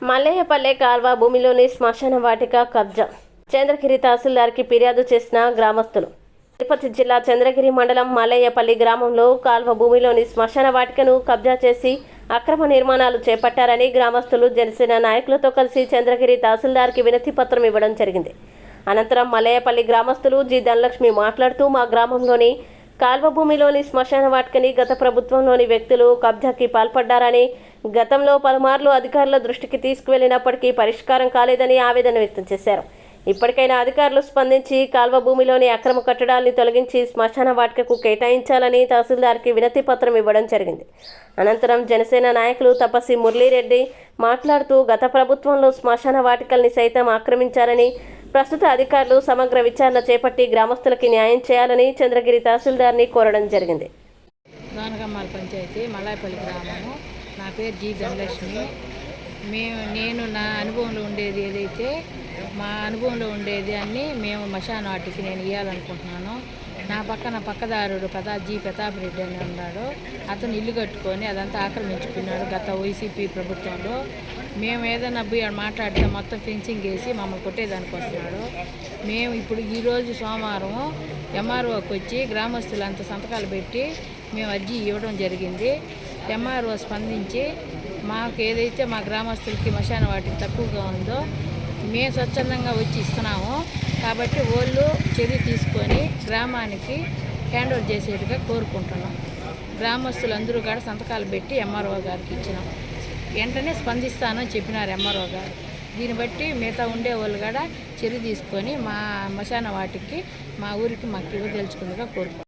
మల్లయ్యపల్లె కాల్వ భూమిలోని శ్మశాన వాటిక కబ్జా. చంద్రగిరి తహసీల్దార్కి ఫిర్యాదు చేసిన గ్రామస్తులు. తిరుపతి జిల్లా చంద్రగిరి మండలం మల్లయ్యపల్లి గ్రామంలో కాల్వ భూమిలోని శ్మశాన వాటికను కబ్జా చేసి అక్రమ నిర్మాణాలు చేపట్టారని గ్రామస్తులు జనసేన నాయకులతో కలిసి చంద్రగిరి తహసీల్దార్కి వినతి పత్రం ఇవ్వడం జరిగింది. అనంతరం మల్లయ్యపల్లి గ్రామస్తులు జి ధనలక్ష్మి మాట్లాడుతూ మా గ్రామంలోని కాల్వ భూమిలోని శ్మశాన వాటికని గత ప్రభుత్వంలోని వ్యక్తులు కబ్జాకి పాల్పడ్డారని, గతంలో పలుమార్లు అధికారుల దృష్టికి తీసుకువెళ్లినప్పటికీ పరిష్కారం కాలేదని ఆవేదన వ్యక్తం చేశారు. ఇప్పటికైనా అధికారులు స్పందించి కాల్వ భూమిలోని అక్రమ కట్టడాల్ని తొలగించి శ్మశాన వాటికకు కేటాయించాలని తహసీల్దార్కి వినతి పత్రం ఇవ్వడం జరిగింది. అనంతరం జనసేన నాయకులు తపసి మురళీరెడ్డి మాట్లాడుతూ గత ప్రభుత్వంలో శ్మశాన వాటికల్ని సైతం ఆక్రమించారని, ప్రస్తుత అధికారులు సమగ్ర విచారణ చేపట్టి గ్రామస్తులకి న్యాయం చేయాలని చంద్రగిరి తహసీల్దార్ని కోరడం జరిగింది. గానగమ్మాల పంచాయతీ మల్లాయపల్లి గ్రామము. నా పేరు జి ధనలక్ష్మి. నేను నా అనుభవంలో ఉండేది ఏదైతే మా అనుభవంలో ఉండేది అన్నీ మేము శ్మశాన వాటికి నేను ఇవ్వాలనుకుంటున్నాను. నా పక్కదారుడు జి ప్రతాప్ రెడ్డి అని ఉన్నాడు. అతను ఇల్లు కట్టుకొని అదంతా ఆక్రమించుకున్నాడు గత వైసీపీ ప్రభుత్వంలో. మేము ఏదైనా మాట్లాడితే మొత్తం ఫెన్సింగ్ వేసి మమ్మల్ని కొట్టేదానికి వస్తున్నాడు. మేము ఇప్పుడు ఈరోజు సోమవారం ఎంఆర్ఓకి వచ్చి గ్రామస్తులంతా సంతకాలు పెట్టి మేము అర్జీ ఇవ్వడం జరిగింది. ఎంఆర్ఓ స్పందించి మాకు ఏదైతే మా గ్రామస్తులకి శ్మశాన వాటికి తక్కువగా ఉందో మేము స్వచ్ఛందంగా వచ్చి ఇస్తున్నాము. కాబట్టి వాళ్ళు చర్య తీసుకొని గ్రామానికి హ్యాండ్ ఓవర్ చేసేట్టుగా కోరుకుంటున్నాం. గ్రామస్తులందరూ కూడా సంతకాలు పెట్టి ఎంఆర్ఓ గారికి ఇచ్చినాం. వెంటనే స్పందిస్తానని చెప్పినారు ఎంఆర్ఓ గారు. దీన్ని బట్టి మిగతా ఉండే వాళ్ళు కూడా చర్య తీసుకొని మా శ్మశాన వాటికి మా ఊరికి మాకు ఇవ్వదలుచుకుందిగా కోరుకుంటున్నాం.